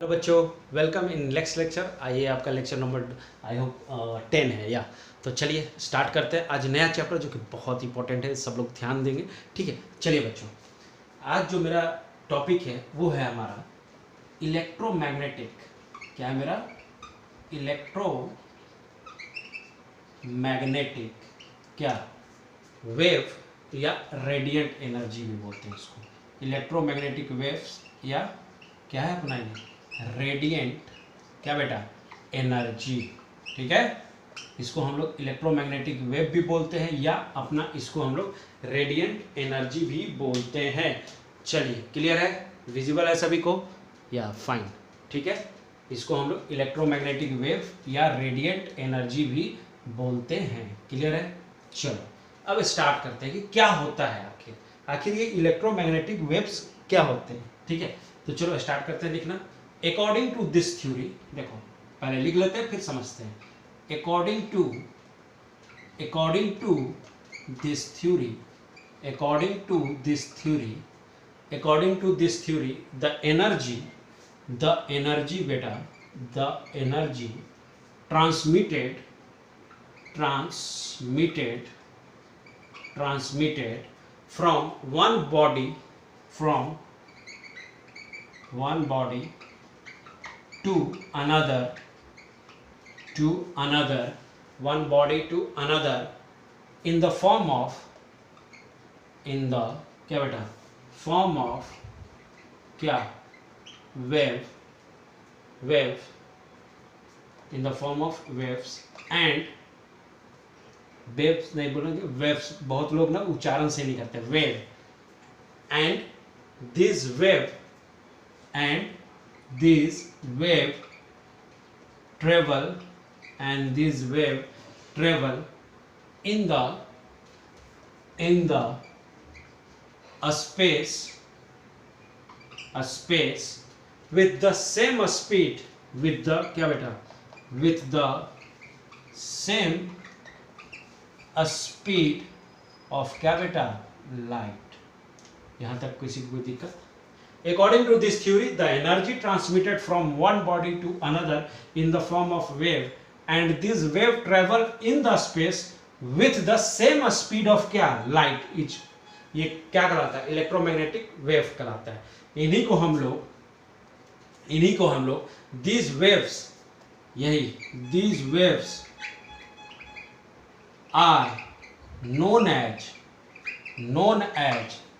Hello बच्चों, welcome in next lecture. आइए, आपका लेक्चर नंबर आई होप 10 है या। तो चलिए स्टार्ट करते हैं आज नया चैप्टर जो कि बहुत इंपॉर्टेंट है, सब लोग ध्यान देंगे। ठीक है, चलिए बच्चों, आज जो मेरा टॉपिक है वो है हमारा इलेक्ट्रोमैग्नेटिक। क्या है मेरा? इलेक्ट्रोमैग्नेटिक क्या वेव या रेडिएंट एनर्जी भी बोलते हैं इसको। इलेक्ट्रोमैग्नेटिक वेव्स या क्या है अपना ये रेडिएंट क्या बेटा एनर्जी। ठीक है, इसको हम लोग इलेक्ट्रोमैग्नेटिक वेव भी बोलते हैं या अपना इसको हम लोग रेडिएंट एनर्जी भी बोलते हैं। चलिए, क्लियर है, विजिबल है सभी को या? फाइन, ठीक है, इसको हम लोग इलेक्ट्रोमैग्नेटिक वेव या रेडिएंट एनर्जी भी बोलते हैं। क्लियर है? चलो अब स्टार्ट करते हैं कि क्या होता है आखिर ये इलेक्ट्रोमैग्नेटिक वेव्स क्या होते हैं। ठीक है, तो चलो स्टार्ट करते हैं लिखना। अकॉर्डिंग टू दिस थ्योरी, देखो पहले लिख लेते हैं फिर समझते हैं। According to this theory the energy बेटा the energy transmitted from one body to another in the form of क्या wave in the form of waves and waves नहीं बोलेंगे, वेव्स बहुत लोग ना उच्चारण से नहीं करते। Wave and this wave travel in the a space with the same speed with the same a speed of light। यहां तक किसी को कोई दिक्कत? According to this theory, the energy transmitted from one body to another in the form of wave and this wave travel in the space with the same speed of क्या light each। ये क्या कहलाता है? Electromagnetic wave कहलाता है। इन्हीं को हम लोग these waves are known as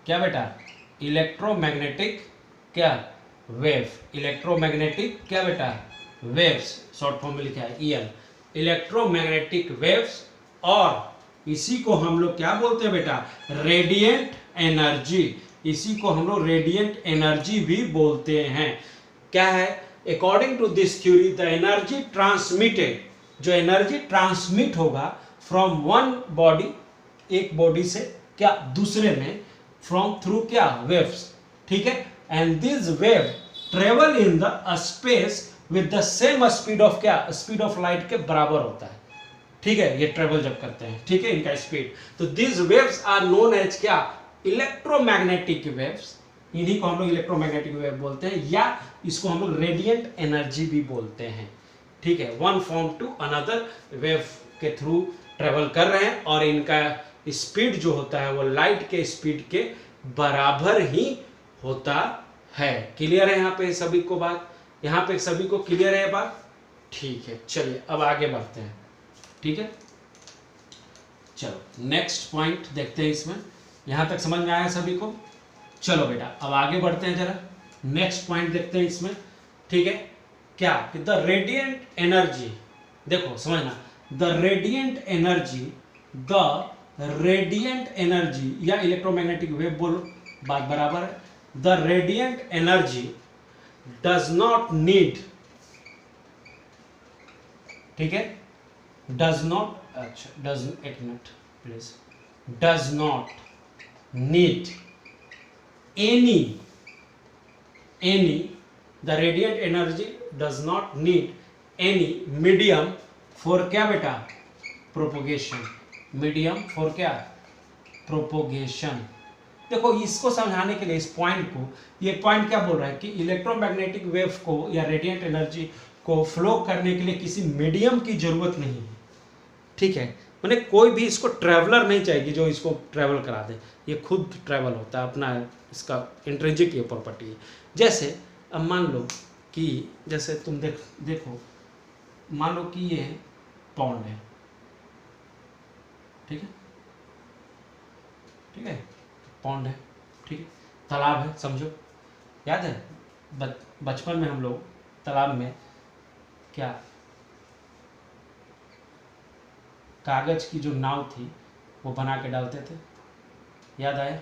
क्या बेटा? इलेक्ट्रोमैग्नेटिक क्या वेव। इलेक्ट्रोमैग्नेटिक क्या बेटा? वेव्स, शॉर्ट फॉर्म में लिखा है EL, इलेक्ट्रोमैग्नेटिक वेव्स। और इसी को हम लोग क्या बोलते हैं बेटा? Radiant energy. इसी को हम लोग रेडिएंट एनर्जी भी बोलते हैं। क्या है? According to this theory the energy transmitted, जो एनर्जी ट्रांसमिट होगा फ्रॉम वन बॉडी, एक बॉडी से क्या दूसरे में, फ्रॉम थ्रू क्या वेव्स। ठीक है, and this wave travel in the space with the same speed of क्या? स्पीड ऑफ लाइट के बराबर होता है। ठीक है, ये ट्रेवल जब करते हैं, ठीक है, इनका स्पीड। तो this waves are known as क्या? Electromagnetic waves. इन्हीं को हम लोग इलेक्ट्रोमैग्नेटिक वेव बोलते हैं या इसको हम लोग रेडिएंट एनर्जी भी बोलते हैं। ठीक है, one form to another wave के थ्रू ट्रेवल कर रहे हैं और इनका स्पीड जो होता है वो लाइट के स्पीड के बराबर ही होता है। क्लियर है यहाँ पे सभी को बात? यहाँ पे सभी को क्लियर है बात? ठीक है, चलिए अब आगे बढ़ते हैं। ठीक है, चलो नेक्स्ट पॉइंट देखते हैं। इसमें यहाँ तक समझ में आया सभी को? चलो बेटा अब आगे बढ़ते हैं, जरा नेक्स्ट पॉइंट देखते हैं इसमें। ठीक है, क्या कि द रेडिएंट एनर्जी, देखो समझना, द रेडिएंट एनर्जी या इलेक्ट्रोमैग्नेटिक वेव, बोलो बात बराबर है। The radiant energy does not need, ठीक है, does not need the radiant energy does not need any medium for क्या बेटा? प्रोपोगेशन। मीडियम फॉर क्या? प्रोपोगेशन। देखो इसको समझाने के लिए इस पॉइंट को, ये पॉइंट क्या बोल रहा है कि इलेक्ट्रोमैग्नेटिक वेव को या रेडिएंट एनर्जी को फ्लो करने के लिए किसी मीडियम की जरूरत नहीं है, ठीक है। मैंने कोई भी इसको ट्रैवलर नहीं चाहिए जो इसको ट्रैवल करा दे, ये खुद ट्रैवल होता है अपना, इसका इंट्रिंसिक ये प्रॉपर्टी है। जैसे अब मान लो कि जैसे तुम देखो मान लो कि ये पॉन्ड है, ठीक है, ठीक है, पॉन्ड है, ठीक है, तालाब है, समझो। याद है बचपन में हम लोग तालाब में क्या कागज की जो नाव थी वो बना के डालते थे, याद आया,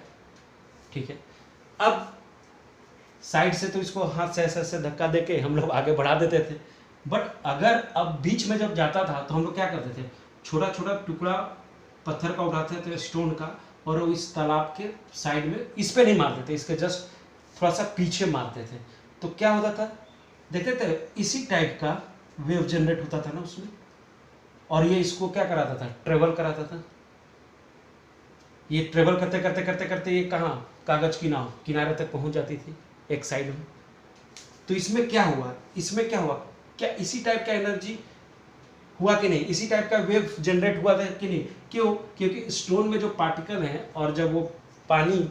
ठीक है। अब साइड से तो इसको हाथ से ऐसे ऐसे धक्का देके हम लोग आगे बढ़ा देते थे, बट अगर अब बीच में जब जाता था तो हम लोग क्या करते थे, छोटा छोटा टुकड़ा पत्थर का उठाते थे, स्टोन का, और वो इस तालाब के साइड में, इस पे नहीं मारते थे, इसके जस्ट थोड़ा सा पीछे मारते थे, तो क्या होता था, देखते थे इसी टाइप का वेव जनरेट होता था ना उसमें, और ये इसको क्या कराता था, ट्रेवल कराता था। ये ट्रेवल करते करते करते करते ये कहाँ, कागज की नाव किनारे तक पहुंच जाती थी एक साइड में। तो इसमें क्या हुआ, इसमें क्या हुआ, क्या इसी टाइप का एनर्जी हुआ कि नहीं, इसी टाइप का वेव जनरेट हुआ था कि नहीं, क्यों, क्योंकि स्टोन में जो पार्टिकल हैं और जब वो पानी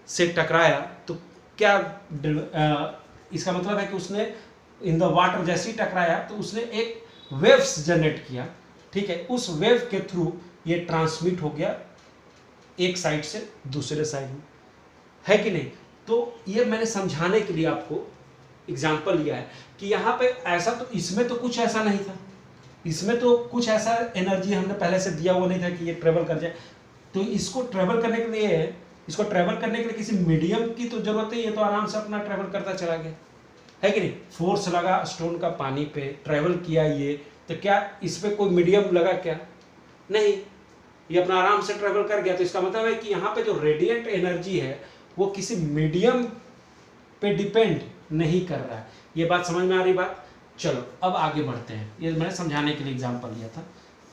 से टकराया तो क्या इसका मतलब है कि उसने इन द वाटर जैसे ही टकराया तो उसने एक वेव्स जनरेट किया, ठीक है। उस वेव के थ्रू ये ट्रांसमिट हो गया एक साइड से दूसरे साइड में, है कि नहीं। तो ये मैंने समझाने के लिए आपको एग्जाम्पल लिया है कि यहाँ पे ऐसा, तो इसमें तो कुछ ऐसा नहीं था, इसमें तो कुछ ऐसा एनर्जी हमने पहले से दिया हुआ नहीं था कि ये ट्रेवल कर जाए। तो इसको ट्रेवल करने के लिए, इसको ट्रेवल करने के लिए किसी मीडियम की तो जरूरत है, ये तो आराम से अपना ट्रेवल करता चला गया, है कि नहीं। फोर्स लगा स्टोन का पानी पे, ट्रेवल किया ये, तो क्या इस पे कोई मीडियम लगा क्या, नहीं, ये अपना आराम से ट्रेवल कर गया। तो इसका मतलब है कि यहाँ पे जो रेडिएंट एनर्जी है वो किसी मीडियम पे डिपेंड नहीं कर रहा है। ये बात समझ में आ रही बात। चलो अब आगे बढ़ते हैं, ये मैंने समझाने के लिए एग्जांपल लिया था,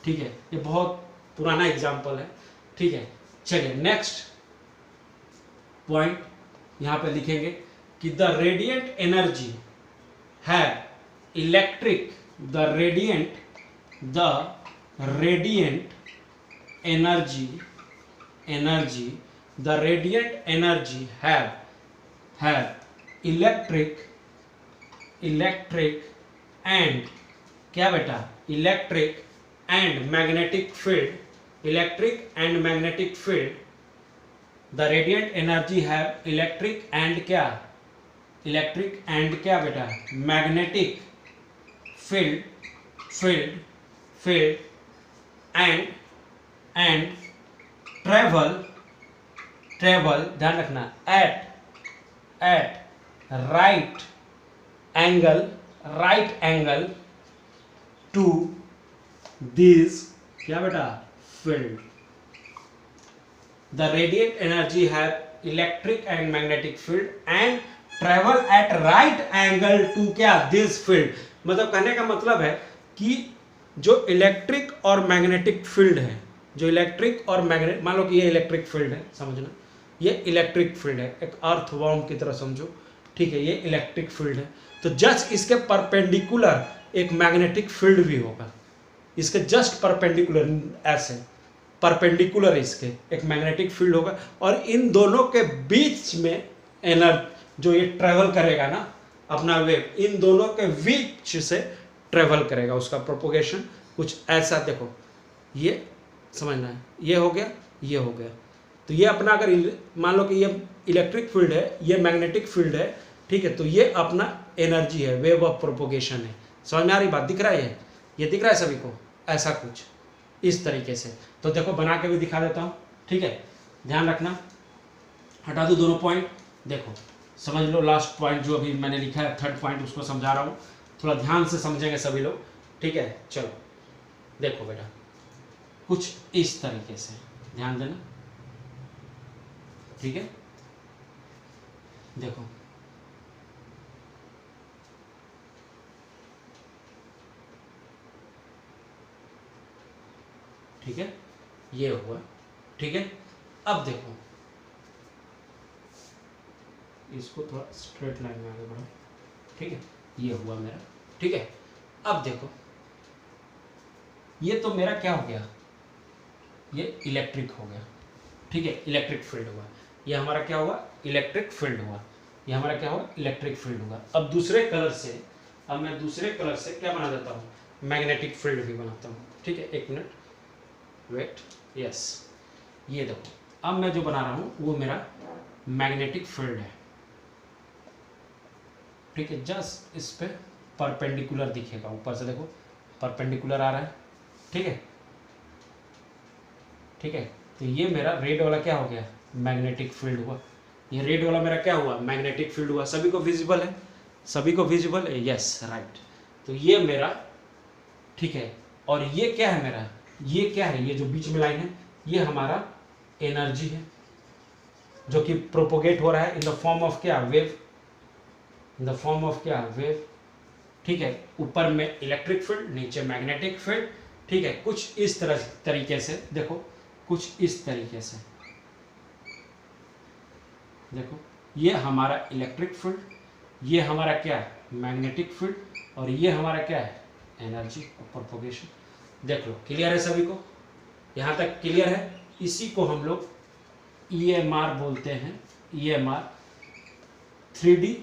ठीक है, ये बहुत पुराना एग्जांपल है, ठीक है। चलिए नेक्स्ट पॉइंट यहाँ पे लिखेंगे कि द रेडिएंट एनर्जी है electric, the radiant energy the radiant energy have electric and क्या बेटा, electric and magnetic field, the radiant energy have electric and क्या बेटा, magnetic field and travel ध्यान रखना at right angle to this क्या बेटा, field. The radiant energy have electric and magnetic field and travel at right angle to क्या, this field. मतलब कहने का मतलब है कि जो इलेक्ट्रिक और मैग्नेटिक फील्ड है, जो इलेक्ट्रिक और मैग्नेट, मान लो कि ये इलेक्ट्रिक फील्ड है, समझना, ये इलेक्ट्रिक फील्ड है, एक अर्थवॉर्म की तरह समझो, ठीक है, ये इलेक्ट्रिक फील्ड है। तो जस्ट इसके परपेंडिकुलर एक मैग्नेटिक फील्ड भी होगा, इसके जस्ट परपेंडिकुलर, ऐसे परपेंडिकुलर इसके एक मैग्नेटिक फील्ड होगा, और इन दोनों के बीच में एनर्जी जो ये ट्रेवल करेगा ना अपना वेव, इन दोनों के बीच से ट्रेवल करेगा, उसका प्रोपोगेशन कुछ ऐसा, देखो ये समझना है, ये हो गया, ये हो गया। तो ये अपना, अगर मान लो कि ये इलेक्ट्रिक फील्ड है, ये मैग्नेटिक फील्ड है, ठीक है, तो ये अपना एनर्जी है, वेव ऑफ प्रोपोगेशन है। समझ में आ रही बात, दिख रहा है, ये दिख रहा है सभी को, ऐसा कुछ इस तरीके से। तो देखो बना के भी दिखा देता हूँ, ठीक है, ध्यान रखना, हटा दो दोनों पॉइंट, देखो समझ लो। लास्ट पॉइंट जो अभी मैंने लिखा है, थर्ड पॉइंट, उसको समझा रहा हूँ, थोड़ा ध्यान से समझेंगे सभी लोग, ठीक है। चलो देखो बेटा, कुछ इस तरीके से ध्यान देना, ठीक है, देखो ठीक है, ये हुआ, ठीक है। अब देखो इसको थोड़ा स्ट्रेट लाइन में आगे बढ़ो, ठीक है, ये हुआ मेरा, ठीक है। अब देखो ये तो मेरा क्या हो गया, ये इलेक्ट्रिक हो गया, ठीक है, इलेक्ट्रिक फील्ड हुआ। ये हमारा क्या हुआ, इलेक्ट्रिक फील्ड हुआ। ये हमारा क्या हुआ, इलेक्ट्रिक फील्ड हुआ। अब दूसरे कलर से, अब मैं दूसरे कलर से क्या बना देता हूँ, मैग्नेटिक फील्ड भी बनाता हूँ, ठीक है। एक मिनट वेट, यस, ये देखो अब मैं जो बना रहा हूँ वो मेरा मैग्नेटिक फील्ड है, ठीक है। जस्ट इस पे परपेंडिकुलर दिखेगा, ऊपर से देखो परपेंडिकुलर आ रहा है, ठीक है, ठीक है। तो ये मेरा रेड वाला क्या हो गया, मैग्नेटिक फील्ड हुआ। ये रेड वाला मेरा क्या हुआ, मैग्नेटिक फील्ड हुआ। सभी को विजिबल है, सभी को विजिबल है, यस राइट। तो ये मेरा, ठीक है। और ये क्या है मेरा, ये क्या है, ये जो बीच में लाइन है ये हमारा एनर्जी है, जो कि प्रोपोगेट हो रहा है इन द फॉर्म ऑफ क्या, wave, in the form of क्या, वेव, ठीक है। ऊपर में इलेक्ट्रिक फील्ड, नीचे मैग्नेटिक फील्ड, ठीक है। कुछ इस तरीके से देखो, कुछ इस तरीके से देखो, ये हमारा इलेक्ट्रिक फील्ड, ये हमारा क्या है, मैग्नेटिक फील्ड, और ये हमारा क्या है, एनर्जी और प्रोपोगेशन। देख लो, क्लियर है सभी को, यहाँ तक क्लियर है। इसी को हम लोग EMR बोलते हैं, EMR 3D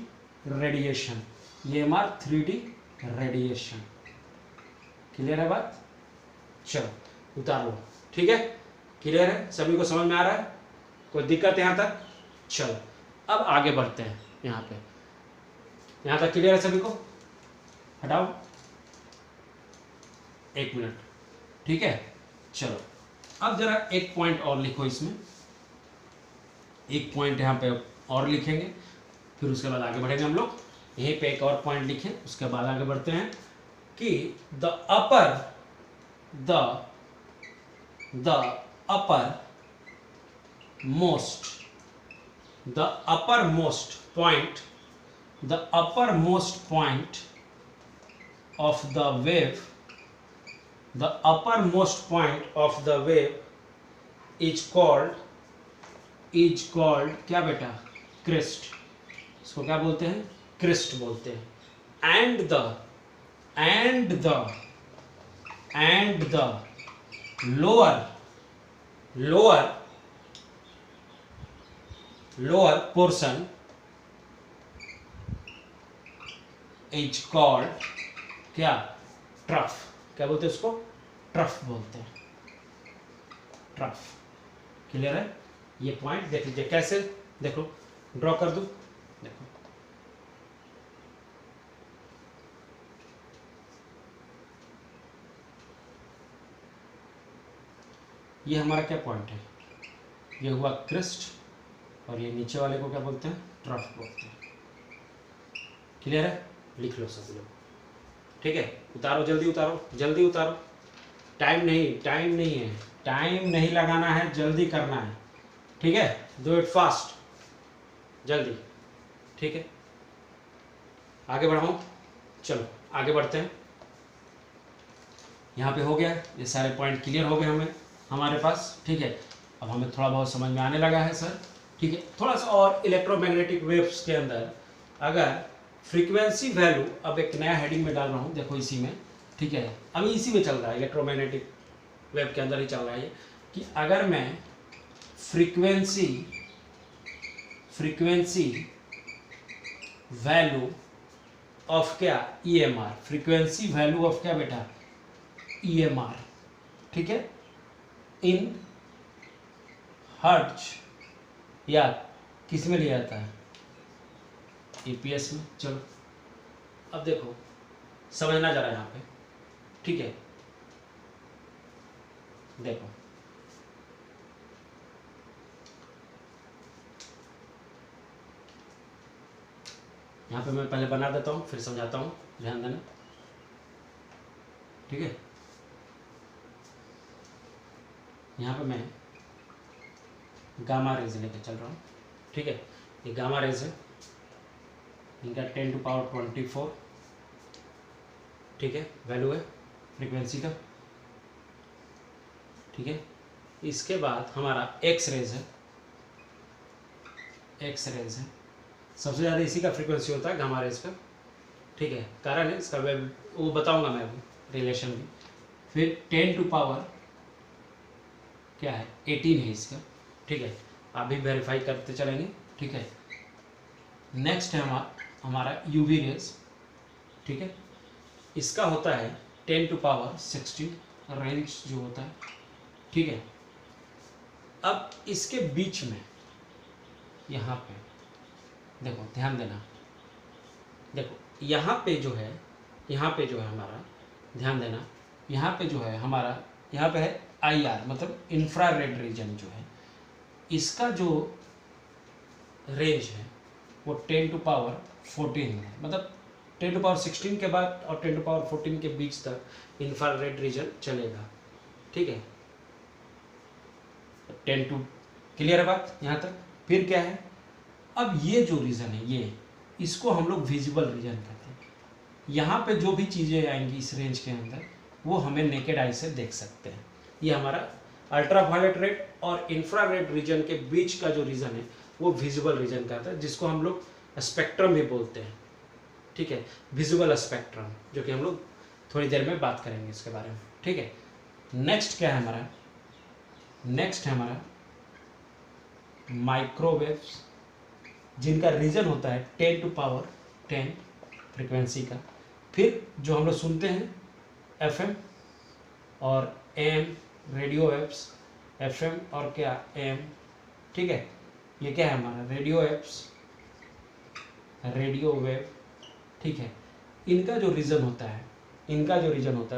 radiation, EMR 3D radiation. Clear है बात, चलो उतार लो, ठीक है, क्लियर है, सभी को समझ में आ रहा है, कोई दिक्कत यहाँ तक। चलो अब आगे बढ़ते हैं, यहाँ पे, यहाँ तक क्लियर है सभी को, हटाओ एक मिनट, ठीक है। चलो अब जरा एक पॉइंट और लिखो इसमें, एक पॉइंट यहाँ पे और लिखेंगे, फिर उसके बाद आगे बढ़ेंगे हम लोग। यहीं पे एक और पॉइंट लिखें, उसके बाद आगे बढ़ते हैं कि the upper most point the uppermost point of the wave, the uppermost point of the wave is called क्या बेटा, crest। इसको क्या बोलते हैं, crest बोलते हैं। and the lower portion is called क्या, ट्रफ। क्या बोलते हैं उसको, ट्रफ बोलते हैं, ट्रफ। क्लियर है, ये पॉइंट देख लीजिए कैसे, देखो ड्रॉ कर दूं, देखो ये हमारा क्या पॉइंट है, ये हुआ क्रिस्ट, और ये नीचे वाले को क्या बोलते हैं, ट्रफ बोलते हैं। क्लियर है, लिख लो सब लोग, ठीक है। उतारो, जल्दी उतारो, जल्दी उतारो, टाइम नहीं है, टाइम नहीं लगाना है, जल्दी करना है, ठीक है। डू इट फास्ट, जल्दी, ठीक है। आगे बढ़ाऊं, चलो आगे बढ़ते हैं। यहाँ पे हो गया, ये सारे पॉइंट क्लियर हो गए हमारे पास, ठीक है। अब हमें थोड़ा बहुत समझ में आने लगा है सर, ठीक है। थोड़ा सा और इलेक्ट्रोमैग्नेटिक वेव्स के अंदर अगर फ्रीक्वेंसी वैल्यू, अब एक नया हेडिंग में डाल रहा हूँ, देखो इसी में, ठीक है, अभी इसी में चल रहा है, इलेक्ट्रोमैग्नेटिक वेव के अंदर ही चल रहा है कि अगर मैं फ्रीक्वेंसी वैल्यू ऑफ क्या, EMR, फ्रीक्वेंसी वैल्यू ऑफ क्या बेटा, EMR, ठीक है, इन हर्ट्ज, या किस में लिया जाता है, EPS में। चलो अब देखो, समझना जरा यहाँ पे, ठीक है। देखो यहाँ पे मैं पहले बना देता हूँ, फिर समझाता हूँ, ध्यान देना, ठीक है। यहाँ पे मैं गामा रेज लेके चल रहा हूँ, ठीक है। ये गामा रेज है, इनका 10⁻²4, ठीक है, वैल्यू है फ्रीक्वेंसी का, ठीक है। इसके बाद हमारा एक्स रेज है, सबसे ज़्यादा इसी का फ्रीक्वेंसी होता है गामा रेज का, ठीक है। कारण है इसका वो बताऊंगा मैं अभी रिलेशन भी। फिर 10 टू पावर क्या है 18 है इसका, ठीक है। आप भी वेरीफाई करते चलेंगे, ठीक है। नेक्स्ट है हमारा यूवी रेज, ठीक है। इसका होता है 10 टू पावर 16 रेंज जो होता है, ठीक है। अब इसके बीच में यहाँ पे देखो, ध्यान देना, देखो यहाँ पे जो है हमारा, ध्यान देना, यहाँ पे जो है हमारा, यहाँ पे है IR मतलब इंफ्रारेड रीजन जो है, इसका जो रेंज है वो 10 टू पावर 14 है। मतलब 10 टू पावर 16 के बाद और 10 टू पावर 14 के बीच तक इंफ्रारेड रीजन चलेगा, ठीक है। 10 टू, क्लियर है बात यहाँ तक। फिर क्या है, अब ये जो रीजन है ये, इसको हम लोग विजिबल रीजन कहते हैं। यहाँ पे जो भी चीज़ें आएंगी इस रेंज के अंदर वो हमें नेकेड आई से देख सकते हैं। ये हमारा अल्ट्रावायलेट रेड और इंफ्रारेड रीजन के बीच का जो रीजन है वो विजिबल रीजन कहता है, जिसको हम लोग स्पेक्ट्रम भी बोलते हैं, ठीक है। विजिबल स्पेक्ट्रम, जो कि हम लोग थोड़ी देर में बात करेंगे इसके बारे में, ठीक है। नेक्स्ट क्या है हमारा, नेक्स्ट है हमारा माइक्रोवेव्स, जिनका रीजन होता है 10 टू पावर 10 फ्रीक्वेंसी का। फिर जो हम लोग सुनते हैं FM और AM रेडियो वेव्स, FM और क्या AM, ठीक है। ये क्या है हमारा रेडियो वेव्स, रेडियो वेव, ठीक है। इनका जो रीजन होता है,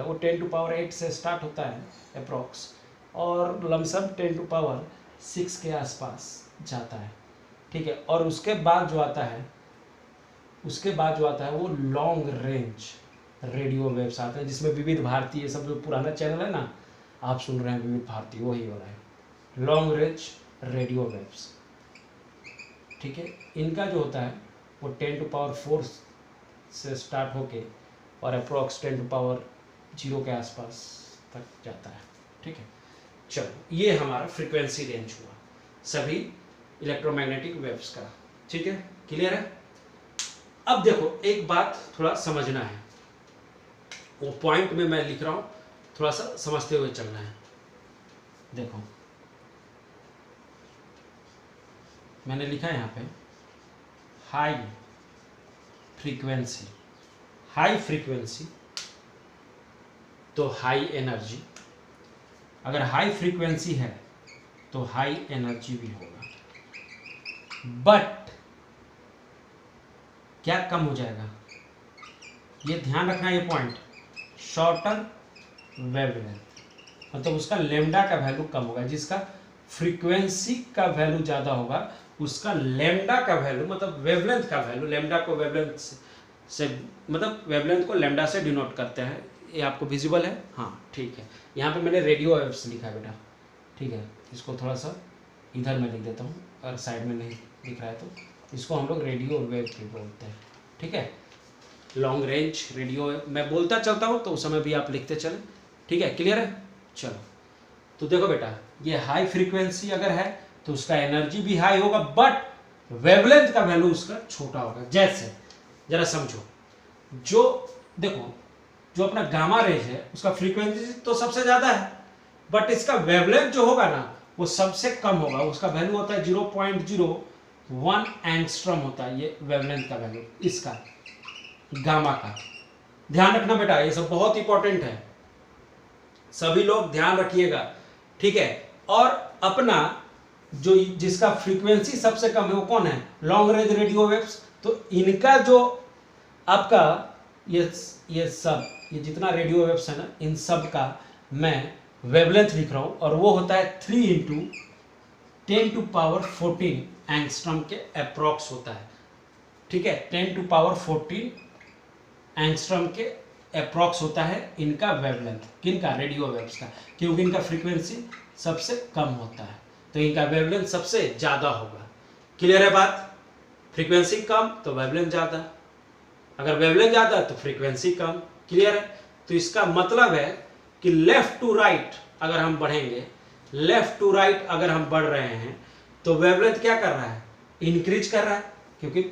वो 10 टू पावर 8 से स्टार्ट होता है अप्रॉक्स, और लमसम 10 टू पावर 6 के आसपास जाता है, ठीक है। और उसके बाद जो आता है वो लॉन्ग रेंज रेडियो वेव्स आते हैं, जिसमें विविध भारती, ये सब जो पुराना चैनल है ना, आप सुन रहे हैं विविध भारती, वही हो रहा है लॉन्ग रेंज रेडियो वेव्स, ठीक है। इनका जो होता है वो 10 टू पावर 4 से स्टार्ट होके और अप्रॉक्स 10 टू पावर 0 के आसपास तक जाता है, ठीक है। चलो, ये हमारा फ्रीक्वेंसी रेंज हुआ सभी इलेक्ट्रोमैग्नेटिक वेव्स का, ठीक है। क्लियर है। अब देखो एक बात थोड़ा समझना है, वो पॉइंट में मैं लिख रहा हूं, थोड़ा सा समझते हुए चलना है। देखो मैंने लिखा है यहाँ पे हाई फ्रीक्वेंसी तो हाई एनर्जी, अगर हाई फ्रीक्वेंसी है तो हाई एनर्जी भी होगा, बट क्या कम हो जाएगा, ये ध्यान रखना, ये पॉइंट, शॉर्टर वेवलेंथ, मतलब उसका लेमडा का वैल्यू कम होगा। जिसका फ्रीक्वेंसी का वैल्यू ज़्यादा होगा उसका लेमडा का वैल्यू, मतलब वेवलेंथ का वैल्यू, लेमडा को वेवलेंथ से मतलब वेवलेंथ को लेमडा से डिनोट करते हैं। ये आपको विजिबल है, हाँ ठीक है। यहाँ पे मैंने रेडियो वेव्स लिखा है बेटा, ठीक है। इसको थोड़ा सा इधर मैं लिख देता हूँ, अगर साइड में नहीं दिख रहा है तो इसको हम लोग रेडियो वेव भी बोलते हैं, ठीक है। लॉन्ग रेंज रेडियो वेव मैं बोलता चलता हूँ तो उस समय भी आप लिखते चलें, ठीक है। क्लियर है। चलो तो देखो बेटा, ये हाई फ्रीक्वेंसी अगर है तो उसका एनर्जी भी हाई होगा, बट वेवलेंथ का वैल्यू उसका छोटा होगा। जैसे जरा समझो, जो देखो जो अपना गामा रेज है उसका फ्रीक्वेंसी तो सबसे ज्यादा है, बट इसका वेवलेंथ जो होगा ना वो सबसे कम होगा। उसका वैल्यू होता है 0.01 एंगस्ट्रॉम होता है, ये वेवलेंथ का वैल्यू इसका गामा का। ध्यान रखना बेटा, ये सब बहुत इंपॉर्टेंट है, सभी लोग ध्यान रखिएगा, ठीक है। और अपना जो जिसका फ्रीक्वेंसी सबसे कम है वो कौन है, लॉन्ग रेंज रेडियो वेव्स। तो इनका जो आपका ये सब ये जितना रेडियो वेव्स है ना, इन सब का मैं वेवलेंथ लिख रहा हूं, और वो होता है 3 × 10⁻14 एंगस्ट्रॉम के अप्रॉक्स होता है, ठीक है। 10⁻14 एंगस्ट्रॉम के अप्रॉक्स होता है इनका वेवलेंथ, किनका, रेडियो वेव्स का, क्योंकि इनका फ्रीक्वेंसी सबसे कम होता है तो इनका वेवलेंथ सबसे ज़्यादा होगा। क्लियर है बात। फ्रीक्वेंसी कम तो वेवलेंथ ज़्यादा, अगर वेवलेंथ ज़्यादा तो फ्रीक्वेंसी कम। क्लियर है। तो इसका मतलब है कि लेफ्ट टू राइट अगर हम बढ़ेंगे, लेफ्ट टू राइट अगर हम बढ़ रहे हैं तो वेवलेंथ क्या कर रहा है, इंक्रीज कर रहा है, क्योंकि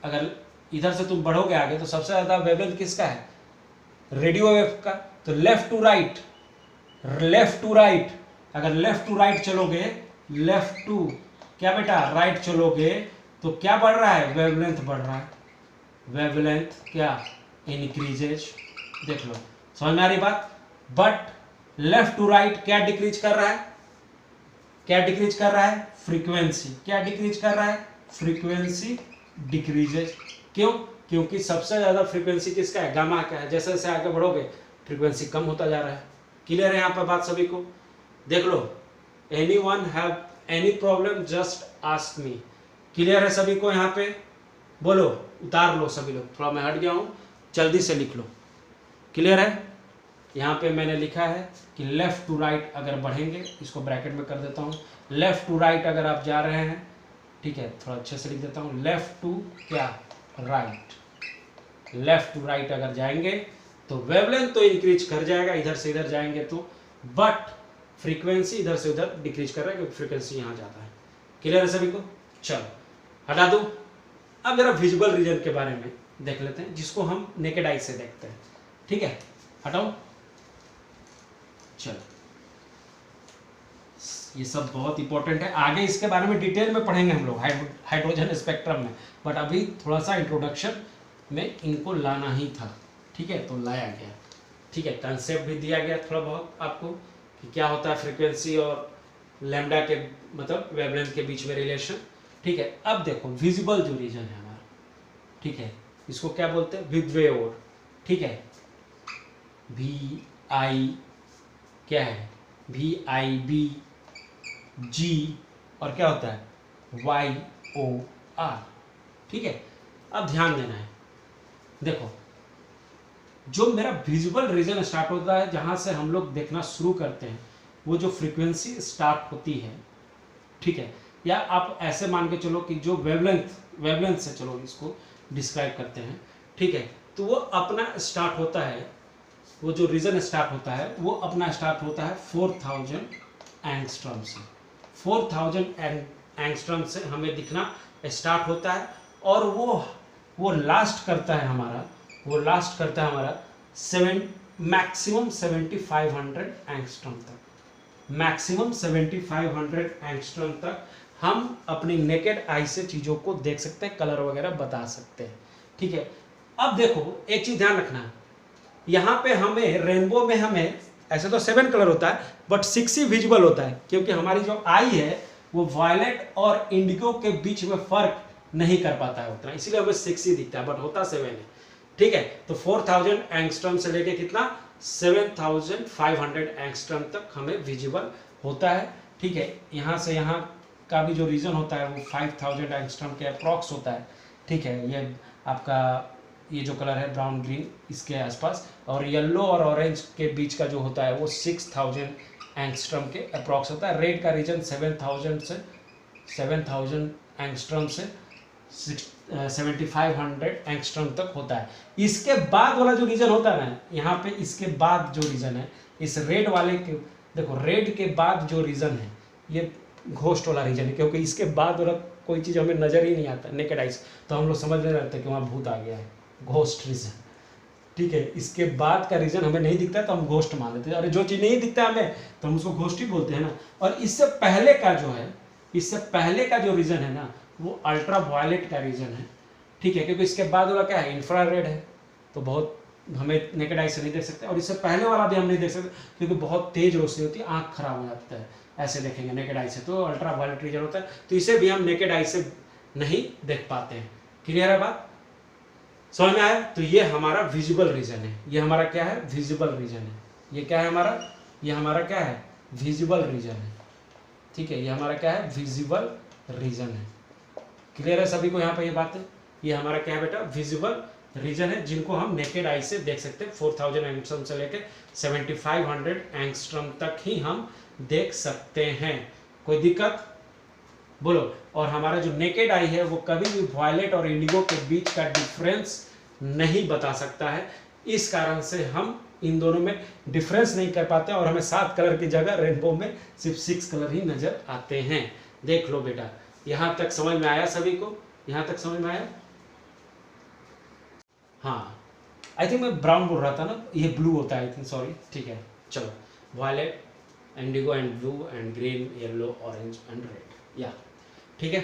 अगर इधर से तुम बढ़ोगे आगे तो सबसे ज़्यादा वेवलेंथ किसका है? रेडियो वेव का। तो left to right, left to right, अगर लेफ्ट टू राइट चलोगे, लेफ्ट टू क्या बेटा राइट चलोगे तो क्या बढ़ रहा है? वेवलेंथ बढ़ रहा है। वेवलेंथ क्या इंक्रीजेज। देख लो, समझ में आ रही बात? बट लेफ्ट टू राइट क्या डिक्रीज कर रहा है? क्या डिक्रीज कर रहा है? फ्रीक्वेंसी। क्या डिक्रीज कर रहा है? Frequency decreases. क्यों? क्योंकि सबसे ज्यादा फ्रीक्वेंसी किसका है? गामा का है। जैसे जैसे आगे बढ़ोगे फ्रीक्वेंसी कम होता जा रहा है। क्लियर है यहाँ पर बात सभी को? देख लो, anyone have any problem just ask me. Clear है सभी को यहाँ पे? बोलो, उतार लो सभी लोग, थोड़ा मैं हट गया हूँ, जल्दी से लिख लो। क्लियर है? यहाँ पे मैंने लिखा है कि लेफ्ट टू राइट अगर बढ़ेंगे, इसको ब्रैकेट में कर देता हूँ, लेफ्ट टू राइट अगर आप जा रहे हैं, ठीक है, थोड़ा अच्छे से लिख देता हूँ, लेफ्ट टू क्या राइट, लेफ्ट टू राइट अगर जाएंगे तो वेवलेंथ तो इंक्रीज कर जाएगा इधर से इधर जाएंगे तो, बट फ्रीक्वेंसी इधर से उधर डिक्रीज कर रहा है क्योंकि फ्रीक्वेंसी यहाँ जाता है। क्लियर है सभी को? चलो हटा दूँ। अब जरा विजुअल रीजन के बारे में देख लेते हैं, जिसको हम नेकेड आई से देखते हैं। ठीक है, हटाओ। चलो, ये सब बहुत इंपॉर्टेंट है, आगे इसके बारे में डिटेल में पढ़ेंगे हम लोग हाइड्रोजन स्पेक्ट्रम में, बट अभी थोड़ा सा इंट्रोडक्शन में इनको लाना ही था। ठीक है, तो लाया गया। ठीक है, कंसेप्ट भी दिया गया थोड़ा बहुत आपको कि क्या होता है फ्रीक्वेंसी और लैम्डा के मतलब वेवलेंथ के बीच में रिलेशन। ठीक है, अब देखो विजिबल जो रीजन है हमारा, ठीक है, इसको क्या बोलते हैं? विबवेओर। ठीक है, वी आई क्या है? VIB G और क्या होता है? YOR। ठीक है, अब ध्यान देना है। देखो, जो मेरा विजुअल रीजन स्टार्ट होता है, जहां से हम लोग देखना शुरू करते हैं, वो जो फ्रीक्वेंसी स्टार्ट होती है, ठीक है, या आप ऐसे मान के चलो कि जो वेवलेंथ से चलो इसको डिस्क्राइब करते हैं, ठीक है, तो वो अपना स्टार्ट होता है, वो जो रीजन स्टार्ट होता है वो अपना स्टार्ट होता है 4000 एंगस्ट्रॉम से। 4000 एंगस्ट्रॉम से हमें दिखना स्टार्ट होता है और वो लास्ट करता है हमारा, मैक्सिमम 7500 एंगस्ट्रॉम तक। मैक्सिमम 7500 एंगस्ट्रॉम तक हम अपनी नेकेड आई से चीज़ों को देख सकते हैं, कलर वगैरह बता सकते हैं। ठीक है, अब देखो एक चीज़ ध्यान रखना, यहाँ पे हमें रेनबो में हमें ऐसे तो 7 कलर होता है बट 6 ही विजिबल होता है, क्योंकि हमारी जो आई है वो वायलेट और इंडिगो के बीच में फर्क नहीं कर पाता है उतना, इसीलिए हमें 6 ही दिखता है, बट होता 7 है। ठीक है, तो 4000 एंगस्ट्रॉम से लेके कितना 7500 एंगस्ट्रॉम तक हमें विजिबल होता है। ठीक है, यहाँ से यहाँ का भी जो रीजन होता है वो 5000 एंगस्ट्रॉम के अप्रॉक्स होता है। ठीक है, ये आपका ये जो कलर है ब्राउन ग्रीन इसके आसपास, और येलो और ऑरेंज के बीच का जो होता है वो 6000 एंगस्ट्रॉम के अप्रॉक्स होता है। रेड का रीजन 7000 एंगस्ट्रॉम से 7500 एंगस्ट्रॉम तक होता है। इसके बाद वाला जो रीजन होता है ना, यहाँ पे इसके बाद जो रीजन है, इस रेड वाले के, देखो रेड के बाद जो रीजन है ये घोस्ट वाला रीजन है, क्योंकि इसके बाद वाला कोई चीज़ हमें नज़र ही नहीं आता नेकेड आइज, तो हम लोग समझ नहीं रहते कि वहाँ भूत आ गया है, घोस्ट रीजन। ठीक है, इसके बाद का रीजन हमें नहीं दिखता तो हम घोस्ट मान लेते हैं, अरे जो चीज़ नहीं दिखता हमें तो हम उसको घोस्ट ही बोलते हैं ना। और इससे पहले का जो है, इससे पहले का जो रीजन है ना, वो अल्ट्रा वायलेट का रीजन है। ठीक है, क्योंकि इसके बाद वाला क्या है, इंफ्रारेड है, तो बहुत हमें नेकेड आई से नहीं देख सकते, और इससे पहले वाला भी हम नहीं देख सकते क्योंकि बहुत तेज रोशनी होती है, आँख खराब हो जाता है ऐसे देखेंगे नेकेड आई से, तो अल्ट्रा वायलेट रीजन होता है, तो इसे भी हम नेकेड आई से नहीं देख पाते हैं। क्लियर है बात? समझ में आया? तो ये हमारा विजिबल रीजन है, ये हमारा क्या है, विजिबल रीजन है। ये क्या है हमारा, ये हमारा क्या है, विजिबल रीजन है। ठीक है, ये हमारा क्या है, विजिबल रीजन है। क्लियर है सभी को यहाँ पे ये बात है? ये हमारा क्या है बेटा, विजिबल रीजन है, जिनको हम नेकेड आई से देख सकते हैं। 4000 एंगस्ट्रॉम से लेकर 7500 एंगस्ट्रॉम तक ही हम देख सकते हैं। कोई दिक्कत? बोलो। और हमारा जो नेकेड आई है वो कभी भी वायलेट और इंडिगो के बीच का डिफरेंस नहीं बता सकता है, इस कारण से हम इन दोनों में डिफरेंस नहीं कर पाते और हमें 7 कलर की जगह रेनबो में सिर्फ 6 कलर ही नजर आते हैं। देख लो बेटा, यहाँ तक समझ में आया सभी को? यहाँ तक समझ में आया? हाँ आई थिंक मैं ब्राउन बोल रहा था ना, ये ब्लू होता है आई थिंक, सॉरी। ठीक है चलो, violet, indigo and blue and green, yellow, orange and red, या ठीक है।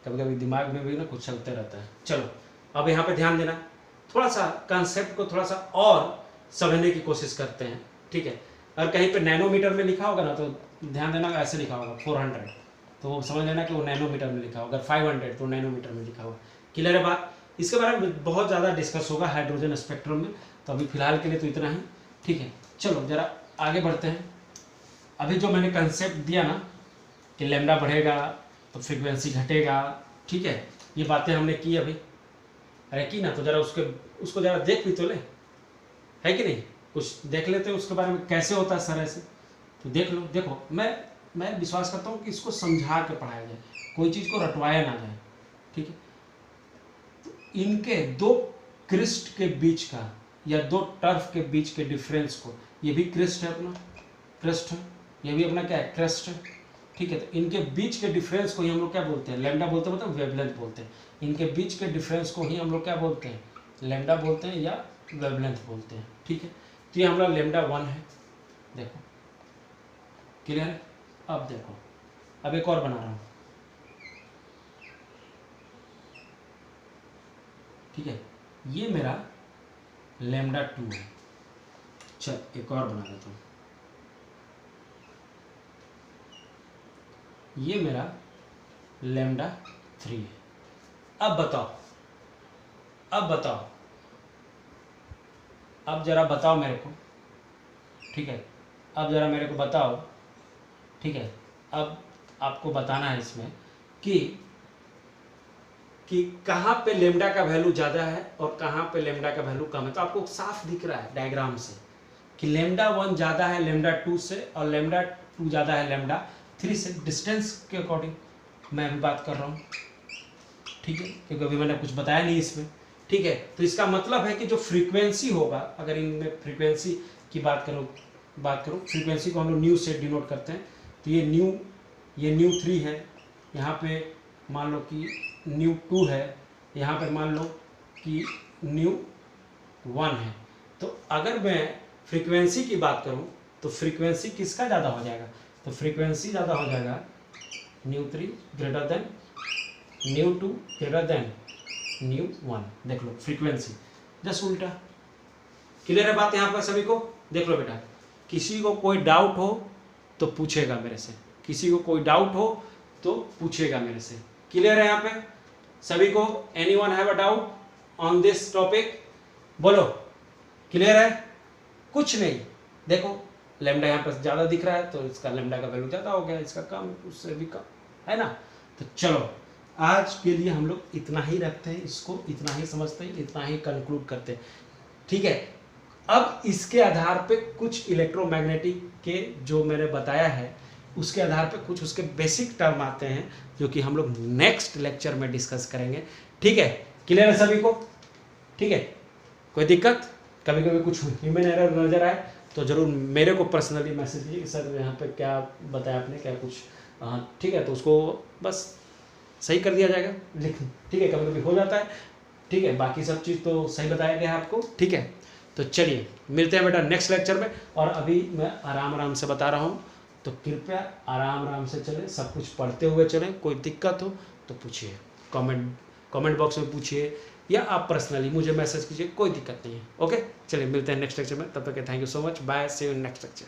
कभी कभी दिमाग में भी ना कुछ चलते रहता है। चलो अब यहाँ पे ध्यान देना, थोड़ा सा कंसेप्ट को थोड़ा सा और समझने की कोशिश करते हैं। ठीक है, अगर कहीं पे नैनोमीटर में लिखा होगा ना तो ध्यान देना, ऐसे लिखा होगा 400, तो वो समझ लेना कि वो नैनोमीटर में लिखा होगा, 500 तो नैनोमीटर में लिखा होगा। क्लियर है बात? इसके बारे में बहुत ज़्यादा डिस्कस होगा हाइड्रोजन स्पेक्ट्रम में, तो अभी फिलहाल के लिए तो इतना ही। ठीक है चलो जरा आगे बढ़ते हैं। अभी जो मैंने कंसेप्ट दिया ना कि लैम्डा बढ़ेगा तो फ्रीक्वेंसी घटेगा, ठीक है, ये बातें हमने की अभी, अरे की ना, तो जरा उसको जरा देख भी तो ले, है कि नहीं? कुछ देख लेते हैं उसके बारे में, कैसे होता है सर ऐसे, तो देख लो। देखो मैं विश्वास करता हूँ कि इसको समझा के पढ़ाया जाए, कोई चीज़ को रटवाया ना जाए। ठीक है, तो इनके दो क्रिस्ट के बीच का या दो टर्फ के बीच के डिफरेंस को, ये भी क्रिस्ट है अपना, क्रिस्ट है, ये भी अपना क्या है, क्रिस्ट है। ठीक है, तो इनके बीच के डिफरेंस को ही हम लोग क्या बोलते हैं, लैम्डा बोलते हैं, मतलब वेवलेंथ बोलते हैं। इनके बीच के डिफरेंस को ही हम लोग क्या बोलते हैं, लैम्डा बोलते हैं या वेवलेंथ बोलते हैं। ठीक है, तो ये हमारा लैम्डा 1 है, देखो क्लियर है। अब देखो, अब एक और बना रहा हूँ, ठीक है, ये मेरा लैम्डा 2 है। चल एक और बना देता हूँ, ये मेरा लैम्डा 3 है। अब बताओ, अब जरा बताओ मेरे को, ठीक है, अब जरा मेरे को बताओ, ठीक है, अब आपको बताना है इसमें कि कहाँ पे लैम्डा का वैल्यू ज़्यादा है और कहाँ पे लैम्डा का वैल्यू कम है। तो आपको साफ दिख रहा है डायग्राम से कि लैम्डा 1 ज़्यादा है लैम्डा 2 से और लैम्डा 2 ज़्यादा है लैम्डा 3 से, डिस्टेंस के अकॉर्डिंग मैं अभी बात कर रहा हूँ। ठीक है, क्योंकि अभी मैंने कुछ बताया नहीं इसमें। ठीक है, तो इसका मतलब है कि जो फ्रीक्वेंसी होगा, अगर इनमें फ्रीक्वेंसी की बात करूँ, फ्रीक्वेंसी को हम लोग न्यू से डिनोट करते हैं, तो ये न्यू 3 है, यहाँ पे मान लो कि न्यू 2 है, यहाँ पे मान लो कि न्यू 1 है। तो अगर मैं फ्रीक्वेंसी की बात करूँ तो फ्रीक्वेंसी किसका ज़्यादा हो जाएगा, तो फ्रीक्वेंसी ज़्यादा हो जाएगा new 3 greater than new 2 greater than new 1। देख लो फ्रीक्वेंसी जस्ट उल्टा। क्लियर है बात यहाँ पर सभी को? देख लो बेटा, किसी को कोई डाउट हो तो पूछेगा मेरे से, किसी को कोई डाउट हो तो पूछेगा मेरे से। क्लियर है यहाँ पे सभी को? Anyone have a doubt on this topic? बोलो क्लियर है? कुछ नहीं, देखो लैम्डा यहाँ पर ज़्यादा दिख रहा है तो इसका लैम्डा का वैल्यू ज़्यादा हो गया, इसका कम, उससे भी कम, है ना? तो चलो आज के लिए हम लोग इतना ही रखते हैं, इसको इतना ही समझते हैं, इतना ही कंक्लूड करते हैं। ठीक है, अब इसके आधार पे कुछ इलेक्ट्रोमैग्नेटिक के जो मैंने बताया है उसके आधार पे कुछ उसके बेसिक टर्म आते हैं जो कि हम लोग नेक्स्ट लेक्चर में डिस्कस करेंगे। ठीक है, क्लियर है सभी को? ठीक है, कोई दिक्कत? कभी कभी कुछ ह्यूमन एरर नज़र आए तो ज़रूर मेरे को पर्सनली मैसेज कीजिए कि सर यहाँ पे क्या बताया आपने, क्या कुछ, हाँ ठीक है, तो उसको बस सही कर दिया जाएगा, लेकिन ठीक है कभी कभी हो जाता है। ठीक है, बाकी सब चीज़ तो सही बताया गया है आपको। ठीक है, तो चलिए मिलते हैं बेटा नेक्स्ट लेक्चर में। और अभी मैं आराम से बता रहा हूँ, तो कृपया आराम से चलें, सब कुछ पढ़ते हुए चलें। कोई दिक्कत हो तो पूछिए, कमेंट बॉक्स में पूछिए या आप पर्सनली मुझे मैसेज कीजिए, कोई दिक्कत नहीं है। ओके, चलिए मिलते हैं नेक्स्ट लेक्चर में, तब तक के thank you so much, bye, see you in next lecture.